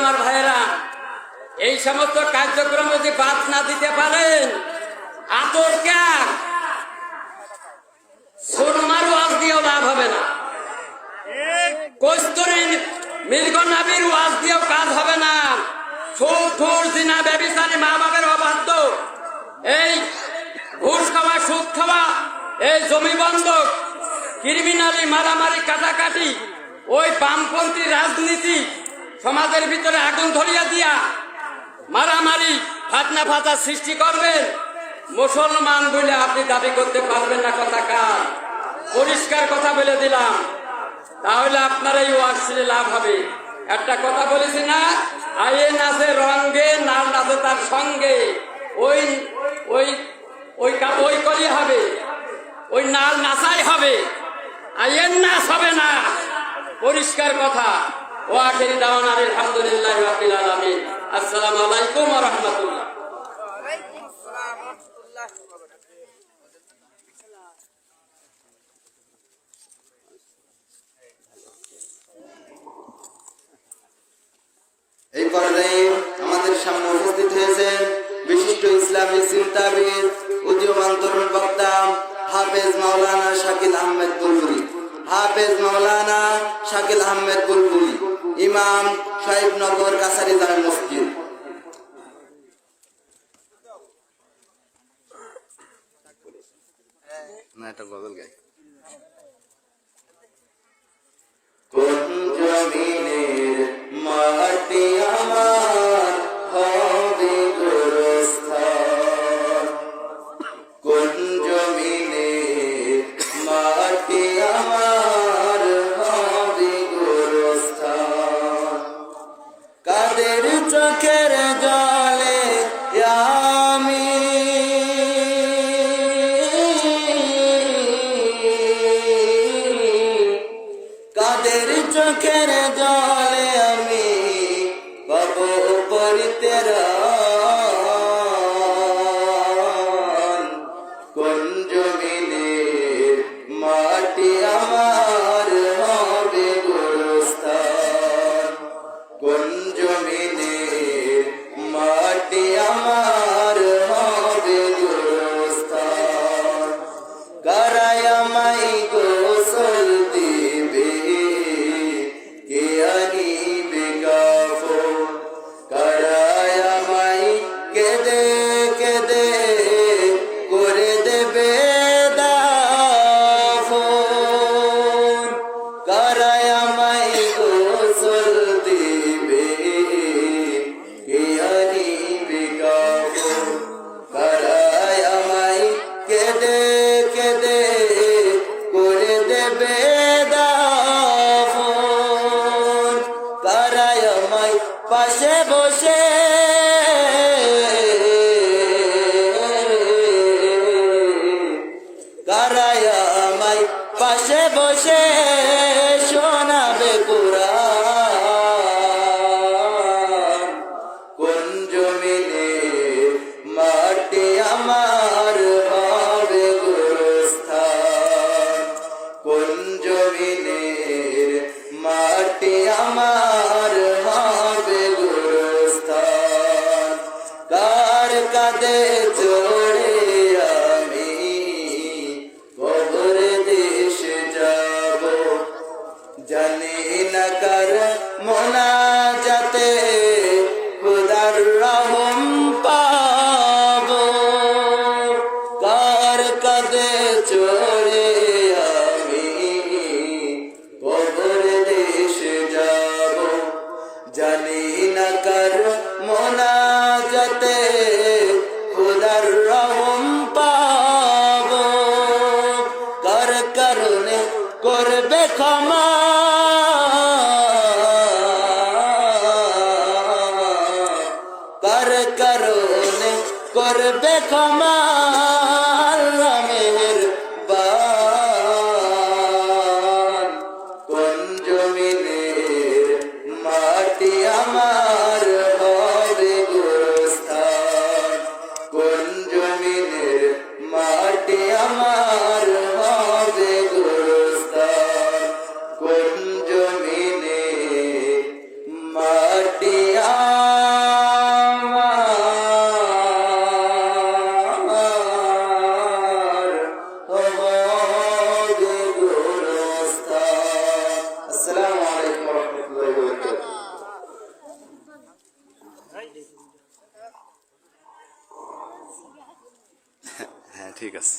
আমার ভাইয়েরা, এই সমস্ত কার্যক্রম যদি বাদ না দিতে পারেন, আতরকা সুরমার ওয়াজ দিয়েও লাভ হবে না, কস্তুরী মিলগনাবির ওয়াজ দিয়েও কাজ হবে না। সুদ ঘুষ জিনা ব্যভিচারী মা বাবার অবাধ্য, এই ঘুষ খাওয়া সুদ খাওয়া, এই জমি বন্ধক, ক্রিমিনালি মারামারি কাটাকাটি, ওই বামপন্থী রাজনীতি সমাজের ভিতরে আগুন ধরিয়া দিয়া মারামারি ফাটনা ফাটা সৃষ্টি করবেন, মুসলমান বলে আপনি দাবি করতে পারবেন না। কথা কার পরিষ্কার কথা বলে দিলাম, তাহলে আপনার এই ওয়াজ শুনে লাভ হবে। একটা কথা বলেছি না, আইন আছে রঙ্গে, নাল আছে তার সঙ্গে। ওই ওই ওই ওই করি হবে, ওই নাল নাচাই হবে, আইন নাচ হবে না। পরিষ্কার কথা। ও আখিরি দাওয়ানা আলহামদুলিল্লাহি রাব্বিল আলামিন। আসসালামু আলাইকুম ওয়া রাহমাতুল্লাহ। এই পর্যায়ে আমাদের সামনে উপস্থিত হয়েছেন বিশিষ্ট ইসলামী চিন্তাবিদ, উদীয়মান তরুণ বক্তা হাফেজ মাওলানা শাকিল আহমেদ বুলবুলি। হাফেজ মাওলানা শাকিল আহমেদ বুলবুলি, ইমাম সাহিবনগর কাছারি জামে মসজিদ। না, এটা গজল গাই। কোন জমিনের মাটি আমার হবে গোরস্থান, কোন জমিনের মাটি আমার হবে গোরস্থান, কাদের চোখের জলে আমি কাদের চোখের জলে আমি পাবো পরিত্রাণ, কোন জমিনের মাটি আমার হবে গোরস্থান, কোন জমিনের মাটি আমার হবে গোরস্থান, কারায় আমায় গোসল দিবে, কে আনিবে কাফন, কারায় আমায় কেঁদে কেঁদে করে দেবে দাফন, কারায় আমায় গোসল দিবে, কে আনিবে কাফন, কারায় আমায় কেঁদে কেঁদে করে দেবে দাফন, কারায় আমায় পাশে বসে কারায় আমায় পাশে বসে শোনাবে কুরআন, কোন জমিনের মাটি আমার হবে গোরস্থান, কোন জমিনের মাটি আমার হবে গোরস্থান, কার কাঁধে চড়ে আমি কবর দেশে যাব, জানি না কার মোনাজাতে খোদার রহম পাবো, কার কাঁধে চড়ে আমি কবর দেশে যাব, জানি না কার মোনাজাতে খোদার রহম পাবো, কার কারণে করবে ক্ষমা, কার কারণে করবে ক্ষমা, মেহেরবান, কোন জমিনের মাটি আমার হবে গোরস্থান, কোন জমিনের মাটি আমার হবে গোরস্থান, কোন জমিনের মাটি হ্যাঁ ঠিক আছে।